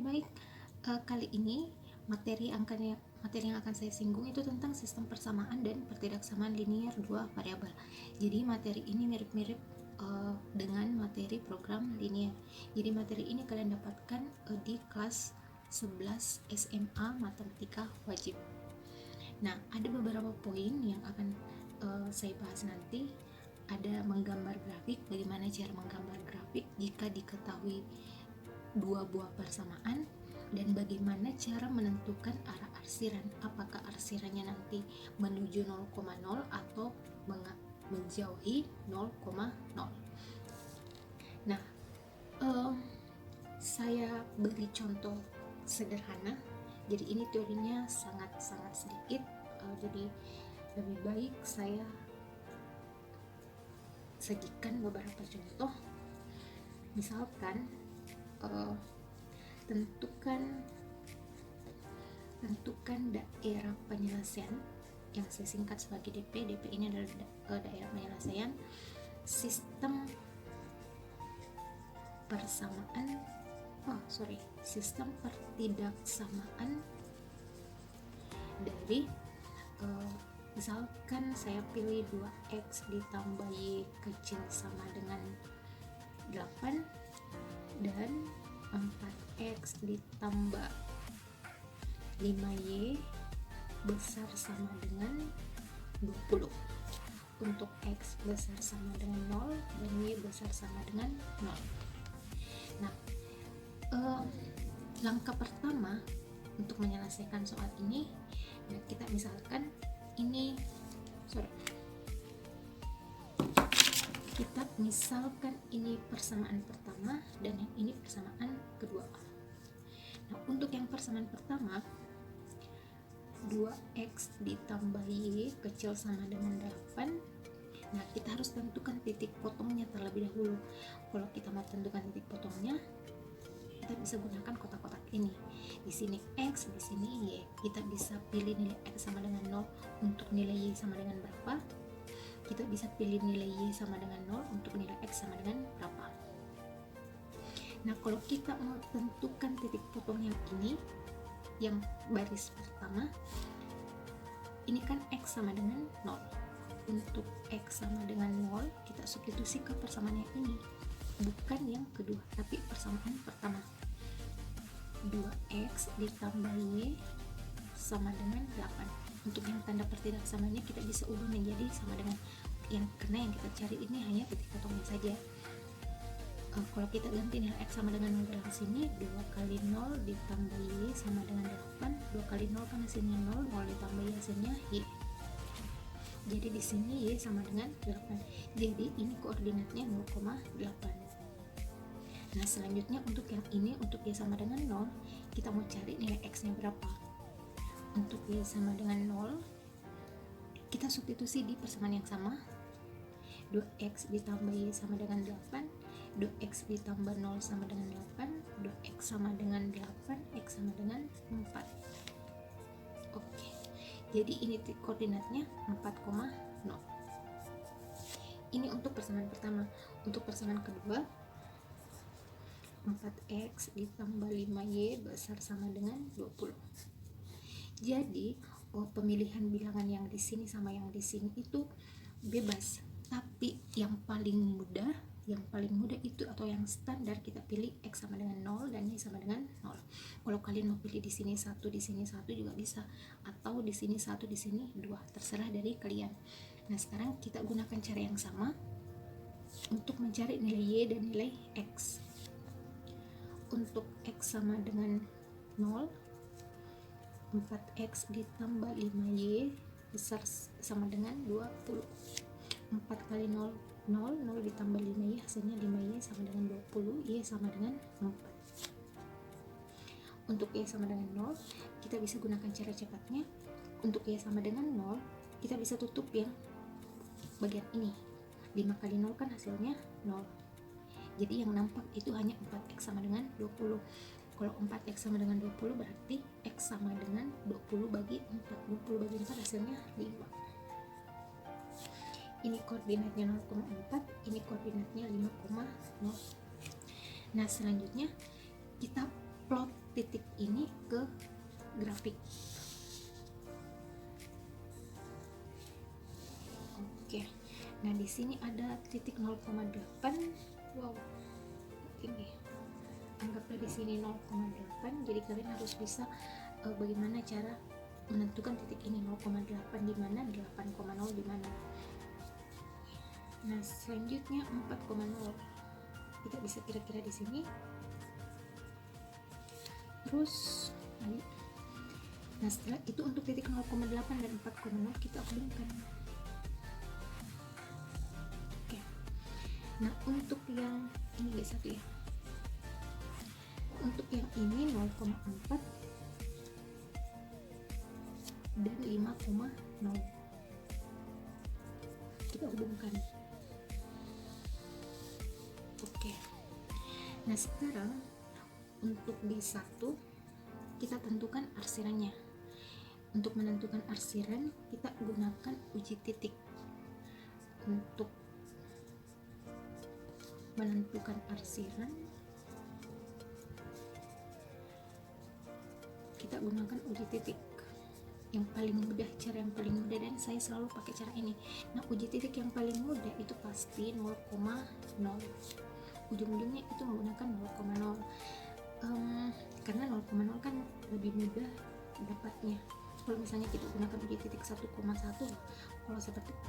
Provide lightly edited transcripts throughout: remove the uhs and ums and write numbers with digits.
baik, kali ini materi yang akan saya singgung itu tentang sistem persamaan dan pertidaksamaan linier dua variabel. Jadi materi ini mirip-mirip dengan materi program linier. Jadi materi ini kalian dapatkan di kelas 11 SMA Matematika Wajib. Nah, ada beberapa poin yang akan saya bahas nanti. Ada menggambar grafik, bagaimana cara menggambar grafik jika diketahui dua buah persamaan, dan bagaimana cara menentukan arah arsiran, apakah arsirannya nanti menuju 0,0 atau menjauhi 0,0. Nah, saya beri contoh sederhana. Jadi ini teorinya sangat sedikit, jadi lebih baik saya sajikan beberapa contoh. Misalkan tentukan daerah penyelesaian yang saya singkat sebagai DP. DP ini adalah daerah penyelesaian sistem sistem pertidaksamaan dari misalkan saya pilih 2x ditambah y kecil sama dengan 8 dan 4x ditambah 5y besar sama dengan 20. Untuk x besar sama dengan 0 dan y besar sama dengan 0. Nah, langkah pertama untuk menyelesaikan soal ini, kita misalkan ini persamaan pertama dan yang ini persamaan kedua. Nah, untuk yang persamaan pertama, 2x ditambah y kecil sama dengan 8. Nah, kita harus tentukan titik potongnya terlebih dahulu. Kalau kita mau tentukan titik potongnya, kita bisa gunakan kotak-kotak ini. Di sini x, di sini y. Kita bisa pilih nilai x sama dengan 0 untuk nilai y sama dengan berapa. Kita bisa pilih nilai y sama dengan 0 untuk nilai x sama dengan berapa. Nah, kalau kita mau tentukan titik potong yang ini, yang baris pertama, ini kan x sama dengan 0. Untuk x sama dengan 0, kita substitusi ke persamaan yang ini, bukan yang kedua, tapi persamaan pertama. 2x ditambah y sama dengan 8. Untuk yang tanda pertidaksamaannya kita bisa ubah menjadi sama dengan karena yang kita cari ini hanya titik potongnya saja. Kalau kita ganti nilai x sama dengan 0 dalam sini, 2 kali 0 ditambah y sama dengan 8. 2 kali 0 kan hasilnya 0, 0 ditambah y hasilnya y. Jadi di sini y sama dengan 8. Jadi ini koordinatnya 0,8. Nah, selanjutnya untuk yang ini, untuk y sama dengan 0, kita mau cari nilai x-nya berapa. Untuk y sama dengan 0, kita substitusi di persamaan yang sama. 2x ditambah y sama dengan 8, 2x ditambah 0 sama dengan 8, 2x sama dengan 8, x sama dengan 4. Oke, jadi ini koordinatnya 4,0. Ini untuk persamaan pertama. Untuk persamaan kedua, 4x ditambah 5y besar sama dengan 20. Jadi pemilihan bilangan yang di sini sama yang di sini itu bebas, tapi yang paling mudah itu atau yang standar kita pilih x sama dengan 0 dan y sama dengan 0. Kalau kalian mau pilih di sini 1, di sini 1 juga bisa, atau di sini 1, di sini 2, terserah dari kalian. Nah, sekarang kita gunakan cara yang sama untuk mencari nilai y dan nilai x. Untuk x sama dengan 0, 4x ditambah 5y besar sama dengan 20. 4 kali 0, 0 ditambah 5y hasilnya 5y sama dengan 20, y sama dengan 4. Untuk y sama dengan 0, kita bisa gunakan cara cepatnya. Untuk y sama dengan 0, kita bisa tutup yang bagian ini. 5 kali 0 kan hasilnya 0. Jadi yang nampak itu hanya 4x sama dengan 20. Kalau 4x sama dengan 20 berarti x sama dengan 20 bagi 4. 20 bagi 4 hasilnya 5. Ini koordinatnya 0,4, ini koordinatnya 5,0. Nah, selanjutnya kita plot titik ini ke grafik. Oke, nah di sini ada titik 0,8. Wow, ini anggaplah di sini 0,8. Jadi kalian harus bisa bagaimana cara menentukan titik ini 0,8 di mana, 8,0 di mana. Nah, selanjutnya 4,0. Kita bisa kira-kira di sini. Terus nah setelah itu untuk titik 0,8 dan 4,0 kita hubungkan. Oke. Nah, untuk yang ini G1 ya. Untuk yang ini 0,4 dan 5,0 kita hubungkan. Oke. Nah, sekarang untuk D1 kita tentukan arsirannya. Untuk menentukan arsiran kita gunakan uji titik. Untuk menentukan arsiran kita gunakan uji titik yang paling mudah, cara yang paling mudah, dan saya selalu pakai cara ini. Nah, uji titik yang paling mudah itu pasti 0,0. Ujung-ujungnya itu menggunakan 0,0. Karena 0,0 kan lebih mudah dapatnya. Kalau misalnya kita gunakan uji titik 1,1,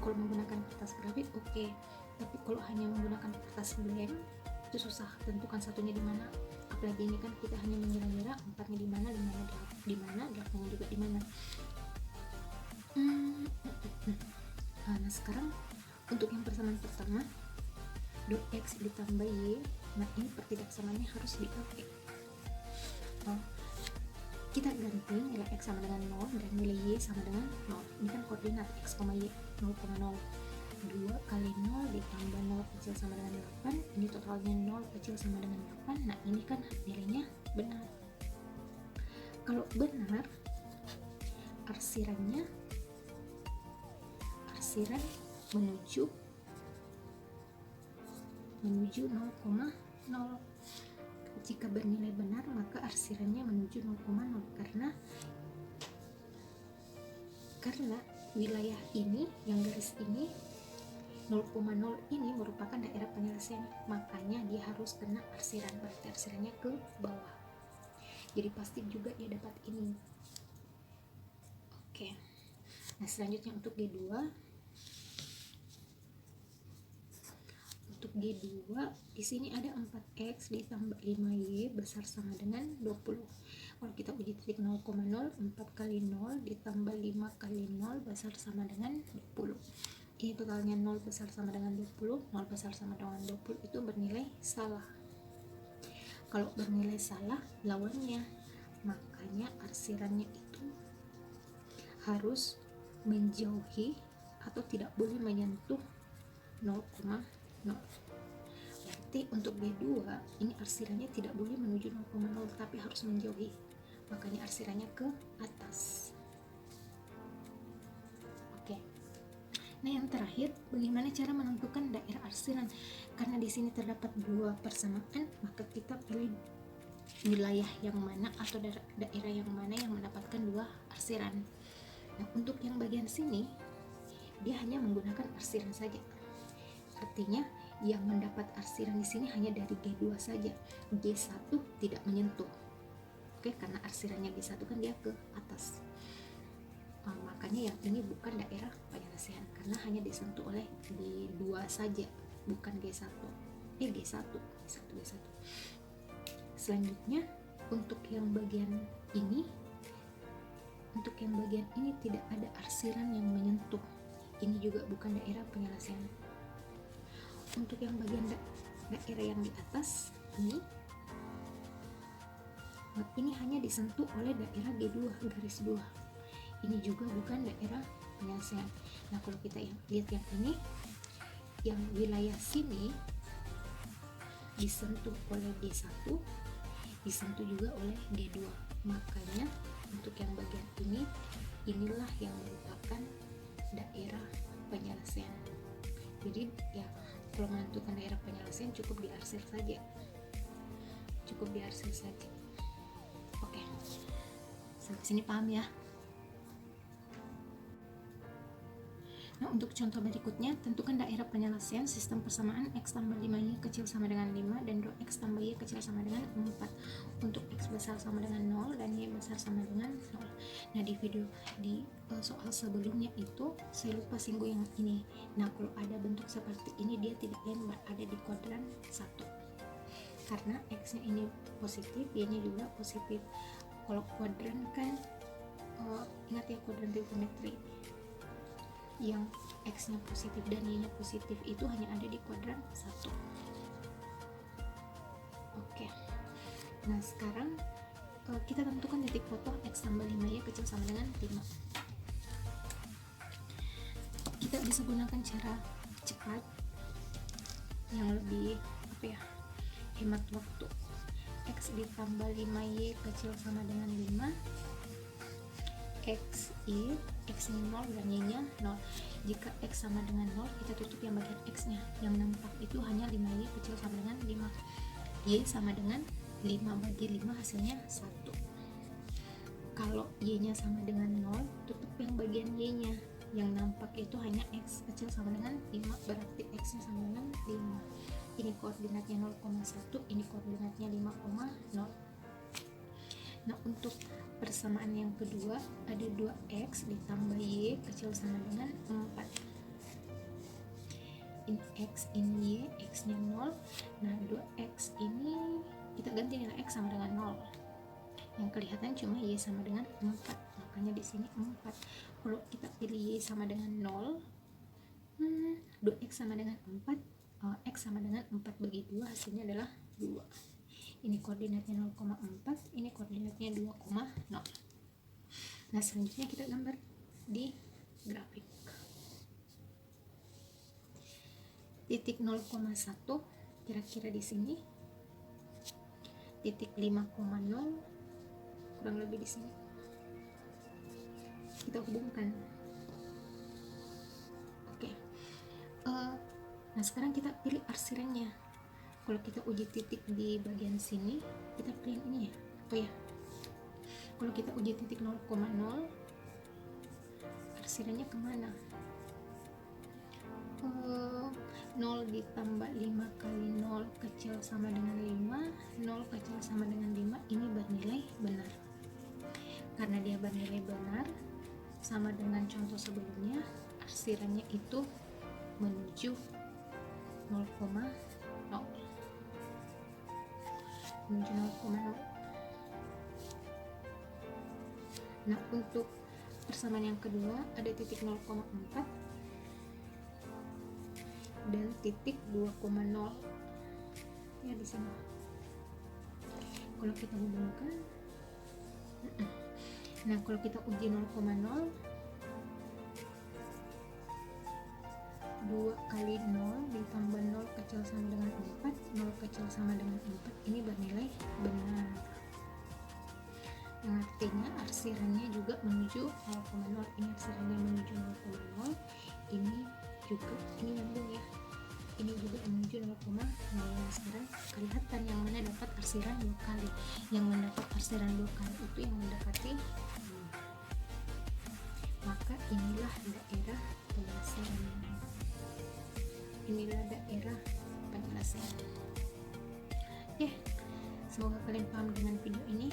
kalau menggunakan kertas grafik oke. Tapi kalau hanya menggunakan kertas blank itu susah tentukan satunya di mana. Apalagi ini kan kita hanya mengira-ngira 4-nya di mana, 8-nya juga di mana. Nah, sekarang untuk yang persamaan pertama dot x ditambah y. Nah, ini pertidaksamaannya harus dipakai. Kita ganti nilai x sama dengan 0 dan nilai y sama dengan 0. Ini kan koordinat x, y 0,0. 2 kali 0 ditambah 0 kecil sama dengan 8. Ini totalnya 0 kecil sama dengan 8. Nah, ini kan nilainya benar. Kalau benar, arsiran menuju 0,0. Jika bernilai benar, maka arsirannya menuju 0,0 karena wilayah ini, yang garis ini 0,0 ini merupakan daerah penyelesaian, makanya dia harus kena arsiran, berarti arsirannya ke bawah. Jadi pasti juga dia dapat ini. Oke. Nah, selanjutnya untuk G2. Untuk G2 di sini ada 4x ditambah 5y besar sama dengan 20. Kalau kita uji titik 0,0, 4 kali 0 ditambah 5 kali 0 besar sama dengan 20. Ini totalnya 0 besar sama dengan 20. 0 besar sama dengan 20 itu bernilai salah. Kalau bernilai salah, lawannya. Makanya arsirannya itu harus menjauhi atau tidak boleh menyentuh 0,0. Berarti untuk B2 ini arsirannya tidak boleh menuju 0,0 tapi harus menjauhi, makanya arsirannya ke atas. Oke. Nah, yang terakhir, bagaimana cara menentukan daerah arsiran? Karena di sini terdapat dua persamaan, maka kita pilih wilayah yang mana atau daerah yang mana yang mendapatkan dua arsiran. Nah, untuk yang bagian sini dia hanya menggunakan arsiran saja. Artinya yang mendapat arsiran di sini hanya dari G2 saja. G1 tidak menyentuh. Oke, karena arsirannya G1 kan dia ke atas. Makanya yang ini bukan daerah penyelesaian karena hanya disentuh oleh G2 saja, bukan G1. G1. Selanjutnya untuk yang bagian ini tidak ada arsiran yang menyentuh. Ini juga bukan daerah penyelesaian. Untuk yang bagian daerah yang di atas ini hanya disentuh oleh daerah G2 garis 2. Ini juga bukan daerah penyelesaian. Nah, kalau kita lihat yang ini, yang wilayah sini disentuh oleh G1, disentuh juga oleh G2. Makanya untuk yang bagian ini, inilah yang merupakan daerah penyelesaian. Jadi ya, kalau menentukan daerah penyelesaian cukup diarsir saja. Sampai sini paham ya? Nah, untuk contoh berikutnya, tentukan daerah penyelesaian sistem persamaan X tambah 5Y kecil sama dengan 5 dan 2X tambah Y kecil sama dengan 4 untuk X besar sama dengan 0 dan Y besar sama dengan 0. Nah, di video di soal sebelumnya itu saya lupa singgung yang ini. Nah, kalau ada bentuk seperti ini, dia tidak lain berada di kuadran 1 karena X nya ini positif, Y nya juga positif. Kalau kuadran kan ingat ya, kuadran trigonometri yang X nya positif dan Y nya positif itu hanya ada di kuadran 1. Oke, nah sekarang kita tentukan titik potong X tambah 5Y kecil sama dengan 5. Kita bisa gunakan cara cepat yang lebih hemat waktu. X ditambah 5Y kecil sama dengan 5, X nya 0 dan Y nya 0. Jika X sama dengan 0, kita tutup yang bagian X nya, yang nampak itu hanya 5Y kecil sama dengan 5. Y sama dengan 5 bagi 5 hasilnya 1. Kalau Y nya sama dengan 0, tutup yang bagian Y nya, yang nampak itu hanya X kecil sama dengan 5, berarti X nya sama dengan 5. Ini koordinatnya 0,1, ini koordinatnya 5,0. Nah, untuk persamaan yang kedua ada 2X ditambah Y kecil sama dengan 4. Ini X, ini Y, X nya 0. Nah, 2X ini kita ganti nilai X sama dengan 0. Yang kelihatan cuma Y sama dengan 4, makanya di sini 4. Kalau kita pilih Y sama dengan 0, 2X sama dengan 4, X sama dengan 4 bagi 2, hasilnya adalah 2. Ini koordinatnya 0,4, ini koordinatnya 2,0. Nah, selanjutnya kita gambar di grafik. Titik 0,1 kira-kira di sini. Titik 5,0 kurang lebih di sini. Kita hubungkan. Oke. Nah, sekarang kita pilih arsirannya. Kalau kita uji titik di bagian sini, kita pilih ini ya. Oh ya, kalau kita uji titik 0,0, arsirannya kemana? 0 ditambah 5 kali 0 kecil sama dengan 5, 0 kecil sama dengan 5, ini bernilai benar. Karena dia bernilai benar, sama dengan contoh sebelumnya, arsirannya itu menuju 0,0. Menuju 0,0. Nah, untuk persamaan yang kedua ada titik 0,4 dan titik 2,0 ya di sini. Kalau kita hubungkan, nah kalau kita uji 0,0, 2 kali 0 ditambah 0 kecil sama dengan 4, 0 kecil sama dengan 4, ini bernilai benar. Yang artinya arsirannya juga menuju 0,0. Ini arsirannya menuju 0,0, ini juga, ini nyambung ya, ini juga menuju 0,0. Nah, sekarang kelihatan yang mana dapat arsiran 2 kali. Yang mendapat arsiran 2 kali itu yang mendapati, maka inilah daerah penyelesaian. Inilah daerah penyelesaian. Oke, semoga kalian paham dengan video ini.